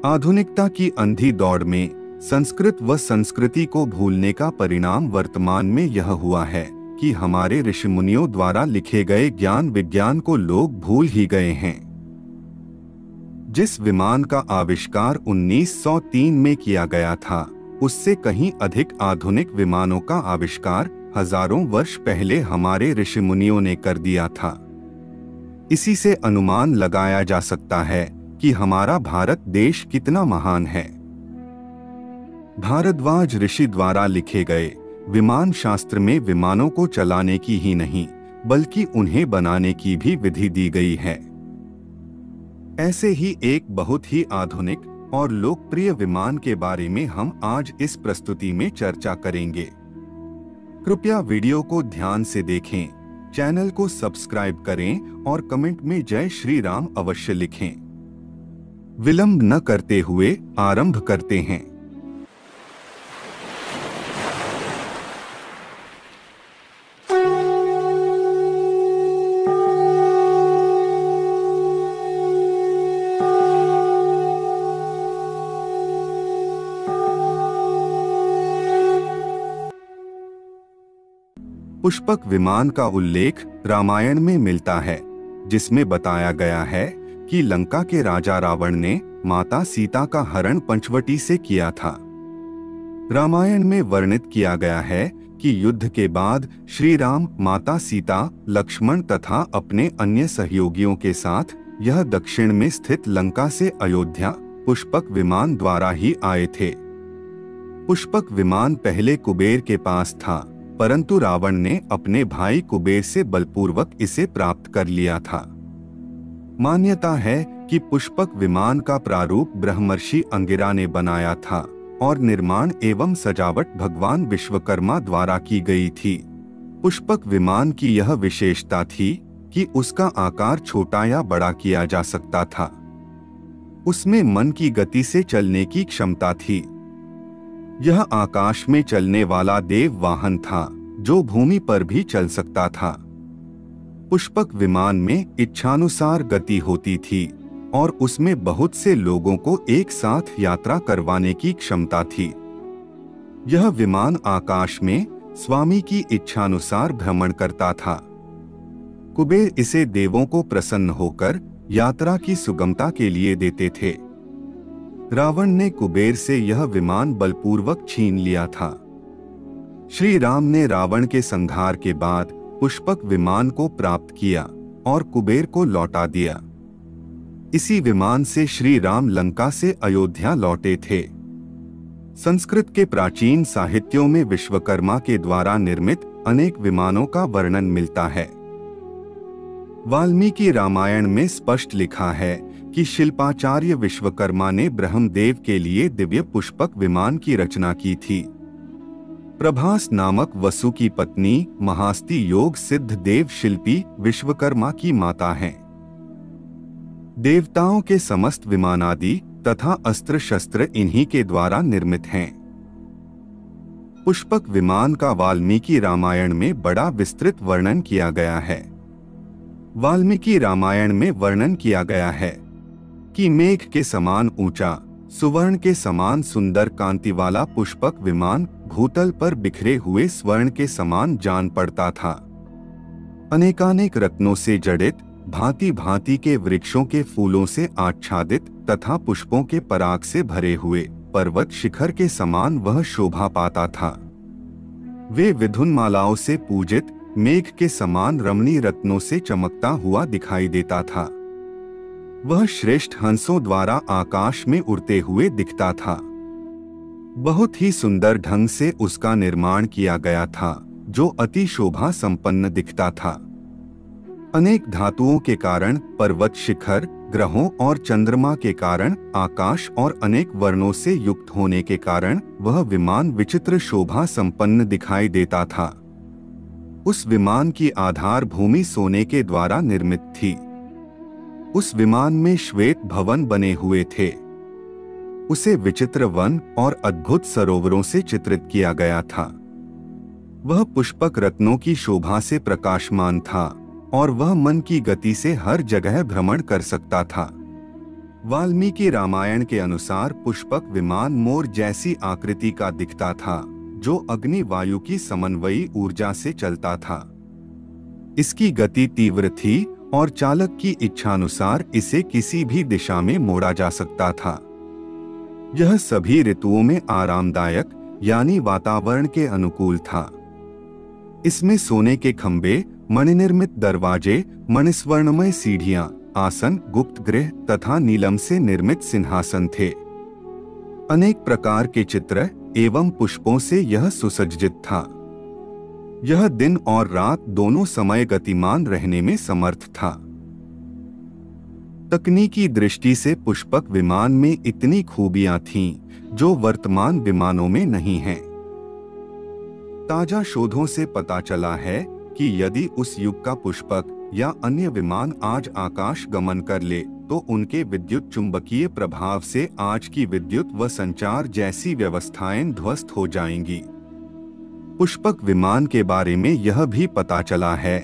आधुनिकता की अंधी दौड़ में संस्कृत व संस्कृति को भूलने का परिणाम वर्तमान में यह हुआ है कि हमारे ऋषिमुनियों द्वारा लिखे गए ज्ञान विज्ञान को लोग भूल ही गए हैं। जिस विमान का आविष्कार 1903 में किया गया था, उससे कहीं अधिक आधुनिक विमानों का आविष्कार हजारों वर्ष पहले हमारे ऋषिमुनियों ने कर दिया था। इसी से अनुमान लगाया जा सकता है कि हमारा भारत देश कितना महान है। भारद्वाज ऋषि द्वारा लिखे गए विमान शास्त्र में विमानों को चलाने की ही नहीं, बल्कि उन्हें बनाने की भी विधि दी गई है। ऐसे ही एक बहुत ही आधुनिक और लोकप्रिय विमान के बारे में हम आज इस प्रस्तुति में चर्चा करेंगे। कृपया वीडियो को ध्यान से देखें, चैनल को सब्सक्राइब करें और कमेंट में जय श्री राम अवश्य लिखें। विलंब न करते हुए आरंभ करते हैं। पुष्पक विमान का उल्लेख रामायण में मिलता है, जिसमें बताया गया है कि लंका के राजा रावण ने माता सीता का हरण पंचवटी से किया था। रामायण में वर्णित किया गया है कि युद्ध के बाद श्री राम, माता सीता, लक्ष्मण तथा अपने अन्य सहयोगियों के साथ यह दक्षिण में स्थित लंका से अयोध्या पुष्पक विमान द्वारा ही आए थे। पुष्पक विमान पहले कुबेर के पास था, परंतु रावण ने अपने भाई कुबेर से बलपूर्वक इसे प्राप्त कर लिया था। मान्यता है कि पुष्पक विमान का प्रारूप ब्रह्मर्षि अंगिरा ने बनाया था और निर्माण एवं सजावट भगवान विश्वकर्मा द्वारा की गई थी। पुष्पक विमान की यह विशेषता थी कि उसका आकार छोटा या बड़ा किया जा सकता था। उसमें मन की गति से चलने की क्षमता थी। यह आकाश में चलने वाला देव वाहन था, जो भूमि पर भी चल सकता था। पुष्पक विमान में इच्छानुसार गति होती थी और उसमें बहुत से लोगों को एक साथ यात्रा करवाने की क्षमता थी। यह विमान आकाश में स्वामी की इच्छानुसार भ्रमण करता था। कुबेर इसे देवों को प्रसन्न होकर यात्रा की सुगमता के लिए देते थे। रावण ने कुबेर से यह विमान बलपूर्वक छीन लिया था। श्री राम ने रावण के संहार के बाद पुष्पक विमान को प्राप्त किया और कुबेर को लौटा दिया। इसी विमान से श्री राम लंका से अयोध्या लौटे थे। संस्कृत के प्राचीन साहित्यों में विश्वकर्मा के द्वारा निर्मित अनेक विमानों का वर्णन मिलता है। वाल्मीकि रामायण में स्पष्ट लिखा है कि शिल्पाचार्य विश्वकर्मा ने ब्रह्मदेव के लिए दिव्य पुष्पक विमान की रचना की थी। प्रभास नामक वसु की पत्नी महास्ति योग सिद्ध देव शिल्पी विश्वकर्मा की माता हैं। देवताओं के समस्त विमानादि तथा अस्त्र शस्त्र इन्हीं के द्वारा निर्मित हैं। पुष्पक विमान का वाल्मीकि रामायण में बड़ा विस्तृत वर्णन किया गया है। वाल्मीकि रामायण में वर्णन किया गया है कि मेघ के समान ऊंचा, सुवर्ण के समान सुंदर कांति वाला पुष्पक विमान भूतल पर बिखरे हुए स्वर्ण के समान जान पड़ता था। अनेकानेक रत्नों से जड़ित, भांति भांति के वृक्षों के फूलों से आच्छादित तथा पुष्पों के पराग से भरे हुए पर्वत शिखर के समान वह शोभा पाता था। वे विधुन मालाओं से पूजित मेघ के समान रमणीय रत्नों से चमकता हुआ दिखाई देता था। वह श्रेष्ठ हंसों द्वारा आकाश में उड़ते हुए दिखता था। बहुत ही सुंदर ढंग से उसका निर्माण किया गया था, जो अति शोभा संपन्न दिखता था। अनेक धातुओं के कारण पर्वत शिखर, ग्रहों और चंद्रमा के कारण आकाश और अनेक वर्णों से युक्त होने के कारण वह विमान विचित्र शोभा संपन्न दिखाई देता था। उस विमान की आधार भूमि सोने के द्वारा निर्मित थी। उस विमान में श्वेत भवन बने हुए थे। उसे विचित्र वन और अद्भुत सरोवरों से चित्रित किया गया था। वह पुष्पक रत्नों की शोभा से प्रकाशमान था और वह मन की गति से हर जगह भ्रमण कर सकता था। वाल्मीकि रामायण के अनुसार पुष्पक विमान मोर जैसी आकृति का दिखता था, जो अग्नि वायु की समन्वयी ऊर्जा से चलता था। इसकी गति तीव्र थी और चालक की इच्छानुसार इसे किसी भी दिशा में मोड़ा जा सकता था। यह सभी ऋतुओं में आरामदायक यानी वातावरण के अनुकूल था। इसमें सोने के खंभे, मणिनिर्मित दरवाजे, मणिस्वर्णमय सीढ़ियां, आसन, गुप्त गृह तथा नीलम से निर्मित सिंहासन थे। अनेक प्रकार के चित्र एवं पुष्पों से यह सुसज्जित था। यह दिन और रात दोनों समय गतिमान रहने में समर्थ था। तकनीकी दृष्टि से पुष्पक विमान में इतनी खूबियां थीं जो वर्तमान विमानों में नहीं हैं। ताजा शोधों से पता चला है कि यदि उस युग का पुष्पक या अन्य विमान आज आकाश गमन कर ले तो उनके विद्युत चुंबकीय प्रभाव से आज की विद्युत व संचार जैसी व्यवस्थाएं ध्वस्त हो जाएंगी। पुष्पक विमान के बारे में यह भी पता चला है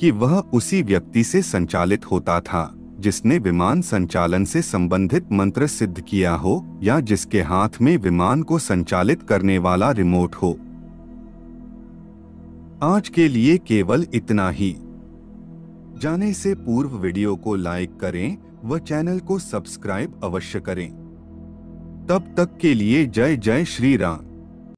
कि वह उसी व्यक्ति से संचालित होता था जिसने विमान संचालन से संबंधित मंत्र सिद्ध किया हो या जिसके हाथ में विमान को संचालित करने वाला रिमोट हो। आज के लिए केवल इतना ही। जाने से पूर्व वीडियो को लाइक करें व चैनल को सब्सक्राइब अवश्य करें। तब तक के लिए जय जय श्री राम।